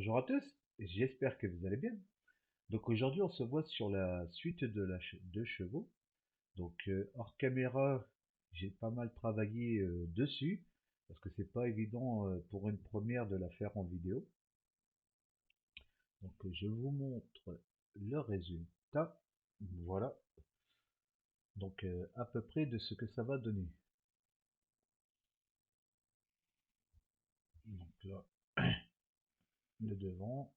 Bonjour à tous, j'espère que vous allez bien. Donc aujourd'hui on se voit sur la suite de chevaux. Donc hors caméra, j'ai pas mal travaillé dessus parce que c'est pas évident pour une première de la faire en vidéo. Donc je vous montre le résultat. Voilà. Donc à peu près de ce que ça va donner. Donc là, le devant,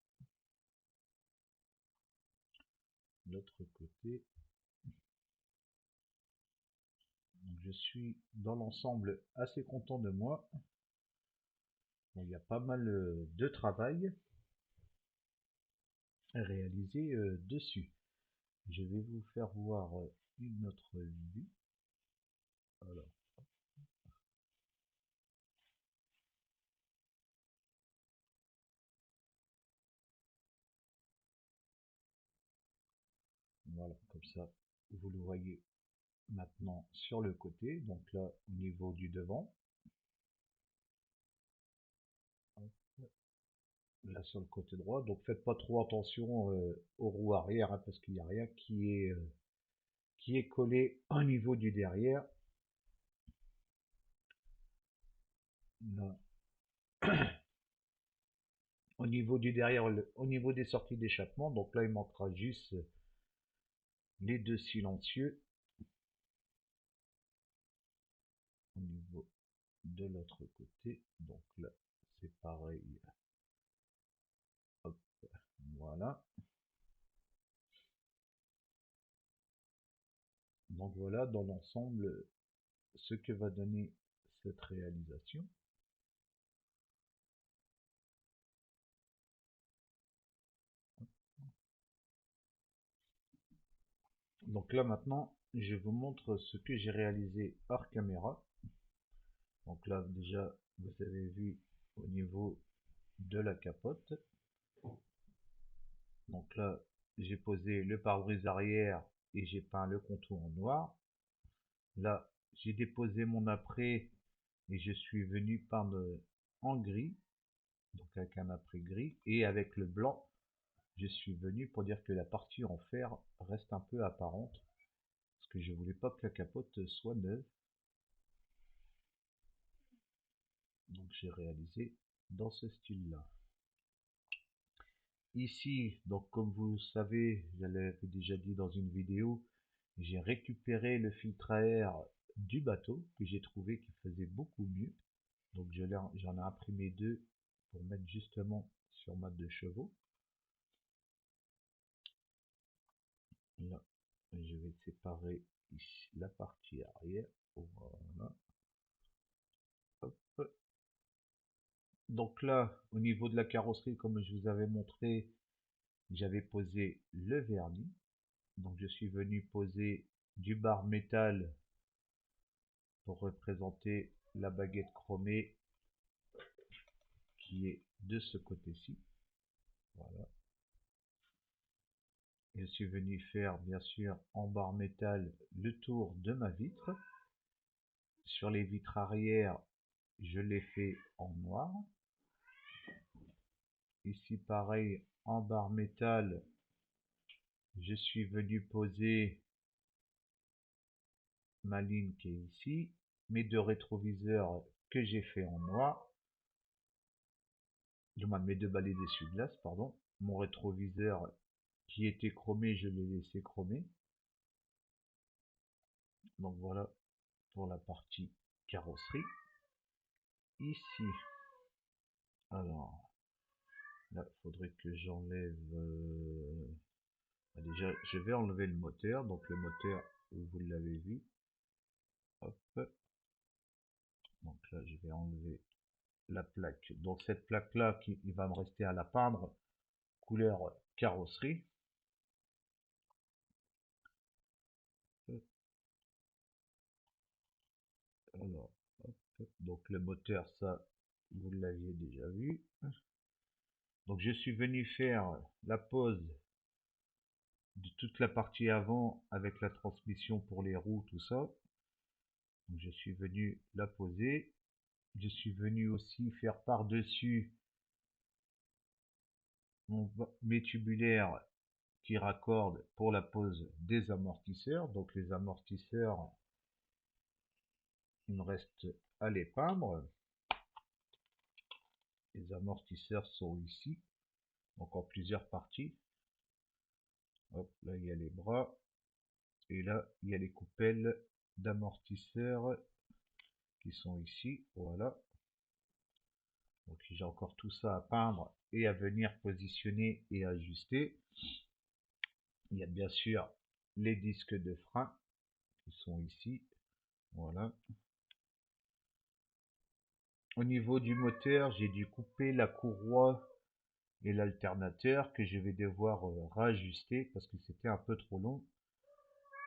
l'autre côté. Donc je suis dans l'ensemble assez content de moi. Bon, il y a pas mal de travail réalisé dessus. Je vais vous faire voir une autre vue. Alors, voilà, comme ça, vous le voyez maintenant sur le côté. Donc là, au niveau du devant, là sur le côté droit. Donc faites pas trop attention aux roues arrière, hein, parce qu'il n'y a rien qui est collé au niveau du derrière. Là, au niveau du derrière, au niveau des sorties d'échappement. Donc là, il manquera juste les deux silencieux au niveau de l'autre côté. Donc là, c'est pareil. Hop, voilà. Donc voilà dans l'ensemble ce que va donner cette réalisation. Donc là maintenant, je vous montre ce que j'ai réalisé hors caméra. Donc là déjà, vous avez vu au niveau de la capote. Donc là, j'ai posé le pare-brise arrière et j'ai peint le contour en noir. Là, j'ai déposé mon après et je suis venu peindre en gris, donc avec un après gris, et avec le blanc, je suis venu pour dire que la partie en fer reste un peu apparente, parce que je voulais pas que la capote soit neuve. Donc j'ai réalisé dans ce style-là. Ici, donc comme vous savez, je l'avais déjà dit dans une vidéo, j'ai récupéré le filtre à air du bateau que j'ai trouvé qui faisait beaucoup mieux. Donc j'en ai imprimé deux pour mettre justement sur ma 2 chevaux. Là, je vais séparer ici la partie arrière. Voilà. Hop. Donc là, au niveau de la carrosserie, comme je vous avais montré, j'avais posé le vernis. Donc je suis venu poser du bar métal pour représenter la baguette chromée qui est de ce côté-ci. Voilà. Je suis venu faire bien sûr en bar métal le tour de ma vitre. Sur les vitres arrière, je l'ai fait en noir. Ici pareil, en bar métal, je suis venu poser ma ligne qui est ici, mes deux rétroviseurs que j'ai fait en noir, du moins mes deux balais d'essuie-glace, pardon, mon rétroviseur qui était chromé, je l'ai laissé chromé. Donc voilà pour la partie carrosserie. Ici, alors là, il faudrait que j'enlève. Déjà, je vais enlever le moteur. Donc le moteur, vous l'avez vu. Hop. Donc là, je vais enlever la plaque. Donc cette plaque-là, il va me rester à la peindre couleur carrosserie. Alors, hop. Donc le moteur, ça, vous l'aviez déjà vu. Donc je suis venu faire la pose de toute la partie avant avec la transmission pour les roues, tout ça. Donc je suis venu la poser. Je suis venu aussi faire par-dessus mes tubulaires qui raccordent pour la pose des amortisseurs. Donc les amortisseurs, il me reste à les peindre. Les amortisseurs sont ici, donc en plusieurs parties. Hop, là il y a les bras. Et là, il y a les coupelles d'amortisseurs qui sont ici. Voilà. Donc j'ai encore tout ça à peindre et à venir positionner et ajuster. Il y a bien sûr les disques de frein qui sont ici. Voilà. Au niveau du moteur, j'ai dû couper la courroie et l'alternateur que je vais devoir rajuster parce que c'était un peu trop long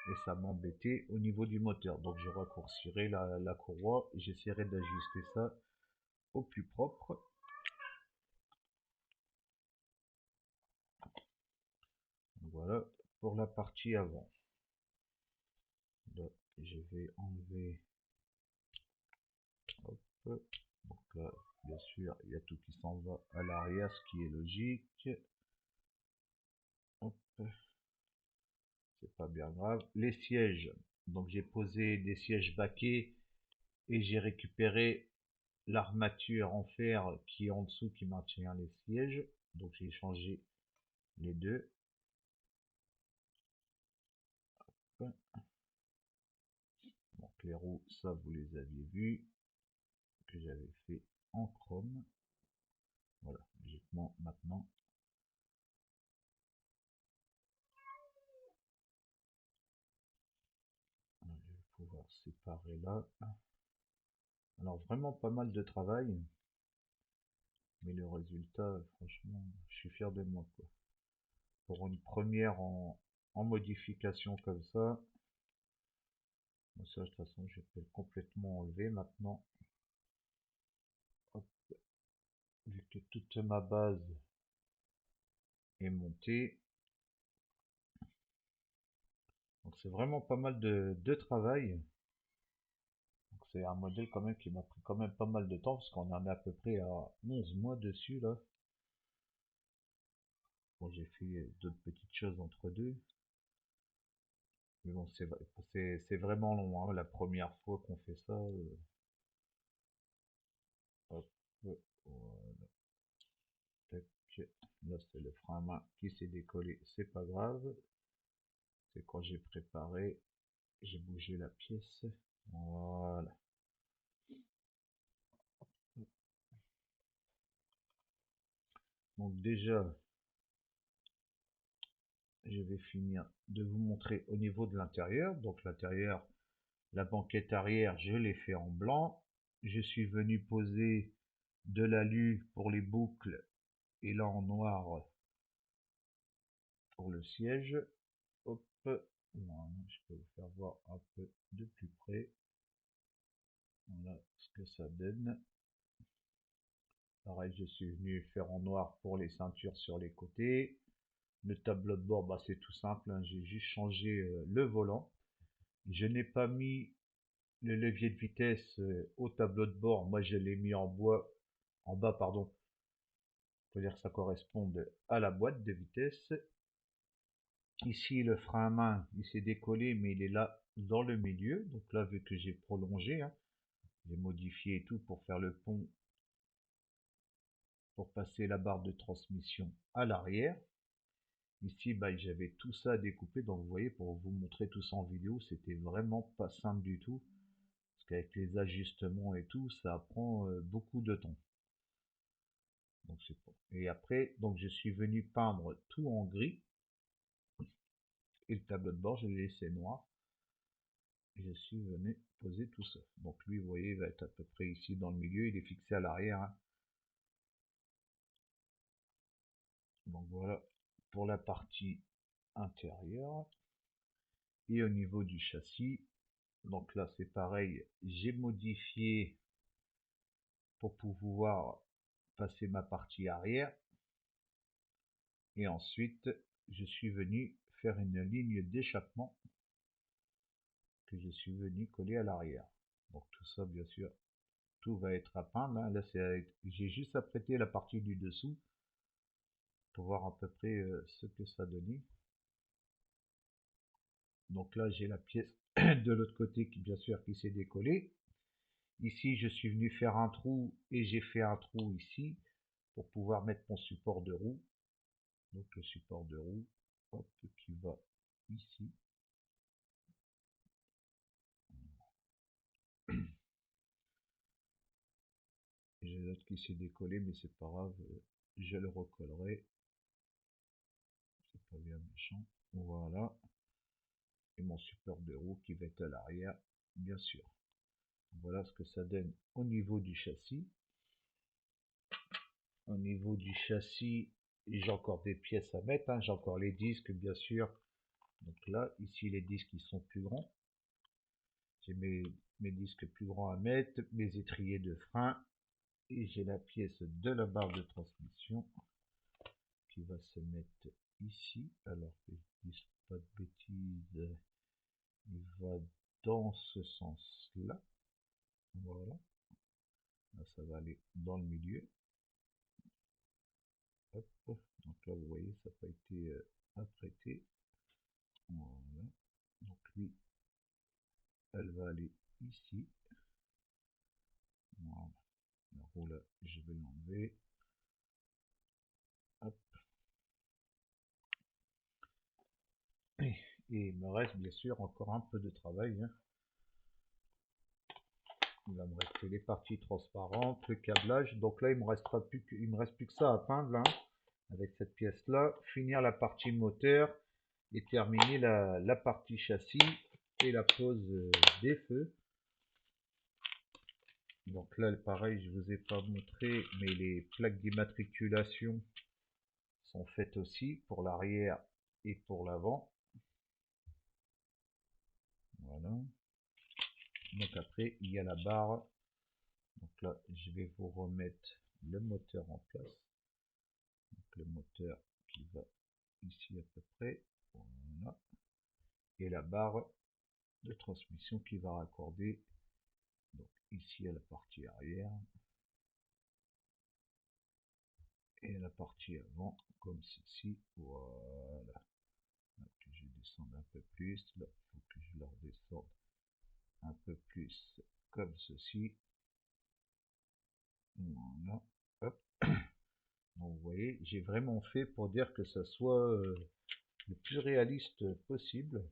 et ça m'embêtait au niveau du moteur. Donc je raccourcirai la courroie et j'essaierai d'ajuster ça au plus propre. Voilà pour la partie avant. Là, je vais enlever. Hop. Donc là, bien sûr, il y a tout qui s'en va à l'arrière, ce qui est logique. Hop. C'est pas bien grave. Les sièges. Donc j'ai posé des sièges baquets et j'ai récupéré l'armature en fer qui est en dessous qui maintient les sièges. Donc j'ai changé les deux. Hop. Donc les roues, ça vous les aviez vus, que j'avais fait en chrome. Voilà, logiquement maintenant. Je vais pouvoir séparer là. Alors vraiment pas mal de travail. Mais le résultat, franchement, je suis fier de moi, quoi. Pour une première en modification comme ça. Bon, ça, de toute façon, je peux complètement enlever maintenant. Hop. Vu que toute ma base est montée. Donc c'est vraiment pas mal de travail. C'est un modèle quand même qui m'a pris quand même pas mal de temps parce qu'on en est à peu près à 11 mois dessus là. Bon, j'ai fait d'autres petites choses entre deux. Mais bon, c'est vraiment long, hein, la première fois qu'on fait ça. Hop, voilà, tac. Là, c'est le frein à main qui s'est décollé, c'est pas grave. C'est quand j'ai préparé, j'ai bougé la pièce. Voilà. Donc déjà, je vais finir de vous montrer au niveau de l'intérieur. Donc l'intérieur, la banquette arrière, je l'ai fait en blanc. Je suis venu poser de l'alu pour les boucles et là en noir pour le siège. Hop, voilà, je peux vous faire voir un peu de plus près. Voilà ce que ça donne. Pareil, je suis venu faire en noir pour les ceintures sur les côtés. Le tableau de bord, bah, c'est tout simple, hein, j'ai juste changé le volant. Je n'ai pas mis le levier de vitesse au tableau de bord. Moi, je l'ai mis en bois, en bas, pardon. Faut dire que ça corresponde à la boîte de vitesse. Ici, le frein à main, il s'est décollé, mais il est là dans le milieu. Donc là, vu que j'ai prolongé, hein, j'ai modifié et tout pour faire le pont, pour passer la barre de transmission à l'arrière. Ici, bah, j'avais tout ça découpé, donc vous voyez, pour vous montrer tout ça en vidéo, c'était vraiment pas simple du tout. Parce qu'avec les ajustements et tout, ça prend beaucoup de temps. Donc c'est bon. Et après, donc je suis venu peindre tout en gris. Et le tableau de bord, je l'ai laissé noir. Et je suis venu poser tout ça. Donc lui, vous voyez, il va être à peu près ici dans le milieu. Il est fixé à l'arrière, hein. Donc voilà pour la partie intérieure. Et au niveau du châssis, donc là c'est pareil, j'ai modifié pour pouvoir passer ma partie arrière. Et ensuite, je suis venu faire une ligne d'échappement que je suis venu coller à l'arrière. Donc tout ça, bien sûr, tout va être à peindre, hein. Là, j'ai juste apprêté la partie du dessous. pour voir à peu près ce que ça donnait. Donc là, j'ai la pièce de l'autre côté qui, bien sûr, qui s'est décollée. Ici, je suis venu faire un trou et j'ai fait un trou ici pour pouvoir mettre mon support de roue. Donc le support de roue, hop, qui va ici. J'ai l'autre qui s'est décollé, mais c'est pas grave, je le recollerai. C'est pas bien méchant. Voilà. Et mon support de roue qui va être à l'arrière, bien sûr. Voilà ce que ça donne au niveau du châssis. Au niveau du châssis, j'ai encore des pièces à mettre, hein. J'ai encore les disques, bien sûr. Donc là, ici, les disques, ils sont plus grands. J'ai mes disques plus grands à mettre, mes étriers de frein. Et j'ai la pièce de la barre de transmission qui va se mettre ici. Alors que je dis pas de bêtises, il va dans ce sens-là. Voilà. Là, ça va aller dans le milieu. Hop. Donc là, vous voyez, ça n'a pas été apprêté. Voilà. Donc lui, elle va aller ici. Voilà. La roue là, je vais l'enlever. Hop. Et il me reste bien sûr encore un peu de travail, hein. Il va me rester les parties transparentes, le câblage. Donc là, il me reste plus que ça à peindre, hein, avec cette pièce là. Finir la partie moteur et terminer la partie châssis et la pose des feux. Donc là, pareil, je vous ai pas montré, mais les plaques d'immatriculation sont faites aussi pour l'arrière et pour l'avant. Voilà. Donc après, il y a la barre. Donc là, je vais vous remettre le moteur en place. Donc le moteur qui va ici à peu près. Voilà. Et la barre de transmission qui va raccorder donc ici à la partie arrière et à la partie avant comme ceci. Voilà. Là, que je descende un peu plus. Là, il faut que je le redescende un peu plus comme ceci. Voilà. Hop. Donc, vous voyez, j'ai vraiment fait pour dire que ça soit le plus réaliste possible.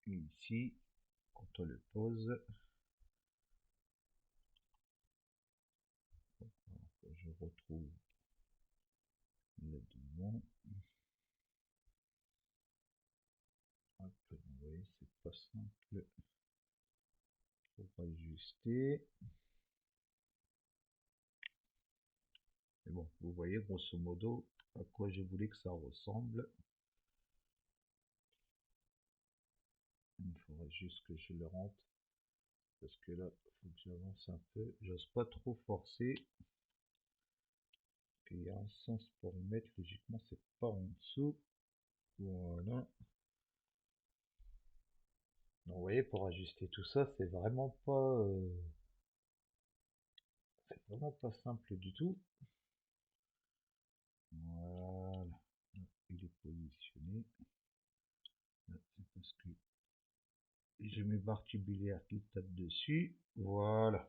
Et ici, quand on le pose, je retrouve le devant. Hop, vous voyez, c'est pas simple pour ajuster. Mais bon, vous voyez grosso modo à quoi je voulais que ça ressemble. Il faudra juste que je le rentre. Parce que là, il faut que j'avance un peu. J'ose pas trop forcer. Il y a un sens pour le mettre. Logiquement, c'est pas en dessous. Voilà. Donc, vous voyez, pour ajuster tout ça, c'est vraiment pas simple du tout. Voilà. Là, il est positionné. Là, c'est parce que j'ai mes barres tubulaires qui tapent dessus. Voilà.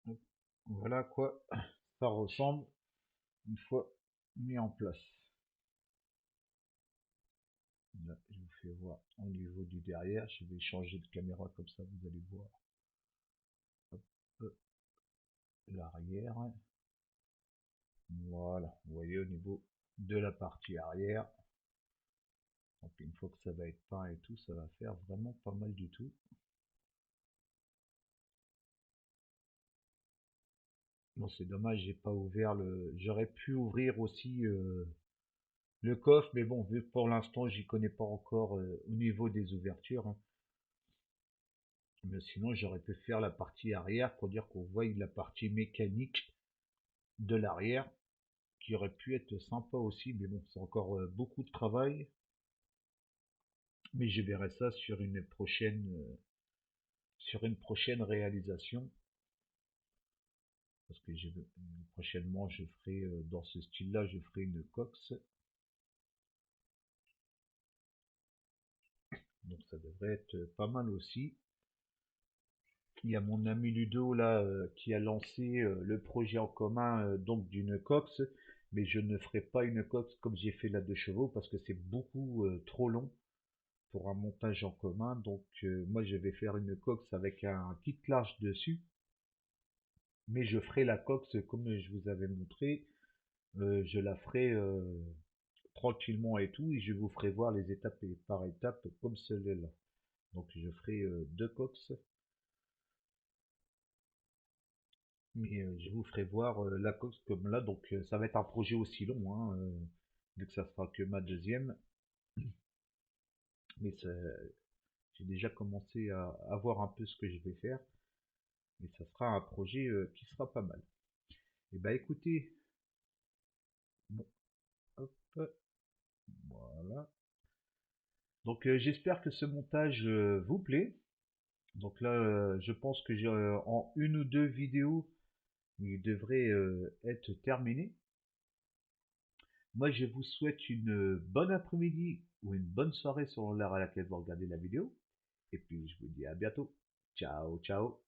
Hop. Voilà à quoi ça ressemble une fois mis en place. Là, je vous fais voir au niveau du derrière. Je vais changer de caméra comme ça, vous allez voir. Hop, l'arrière. Voilà, vous voyez au niveau de la partie arrière. Donc une fois que ça va être peint et tout, ça va faire vraiment pas mal du tout. Bon, c'est dommage, j'ai pas ouvert le. J'aurais pu ouvrir aussi le coffre, mais bon, vu que pour l'instant j'y connais pas encore au niveau des ouvertures, hein. Mais sinon j'aurais pu faire la partie arrière pour dire qu'on voit la partie mécanique de l'arrière, qui aurait pu être sympa aussi, mais bon, c'est encore beaucoup de travail. Mais je verrai ça sur une prochaine sur une prochaine réalisation. Parce que prochainement, je ferai, dans ce style-là, je ferai une cox. Donc ça devrait être pas mal aussi. Il y a mon ami Ludo là qui a lancé le projet en commun donc d'une cox, mais je ne ferai pas une cox comme j'ai fait la 2 chevaux parce que c'est beaucoup trop long pour un montage en commun. Donc moi je vais faire une cox avec un kit large dessus, mais je ferai la cox comme je vous avais montré. Je la ferai tranquillement et tout, et je vous ferai voir les étapes par étapes comme celle-là. Donc je ferai 2 cox. Mais je vous ferai voir la cox comme là, donc ça va être un projet aussi long, hein, vu que ça sera que ma deuxième. Mais j'ai déjà commencé à voir un peu ce que je vais faire, et ça sera un projet qui sera pas mal. Et bah écoutez, bon, hop, voilà. Donc j'espère que ce montage vous plaît. Donc là, je pense que j'ai en 1 ou 2 vidéos, il devrait être terminé. Moi, je vous souhaite une bonne après-midi ou une bonne soirée selon l'heure à laquelle vous regardez la vidéo. Et puis, je vous dis à bientôt. Ciao, ciao.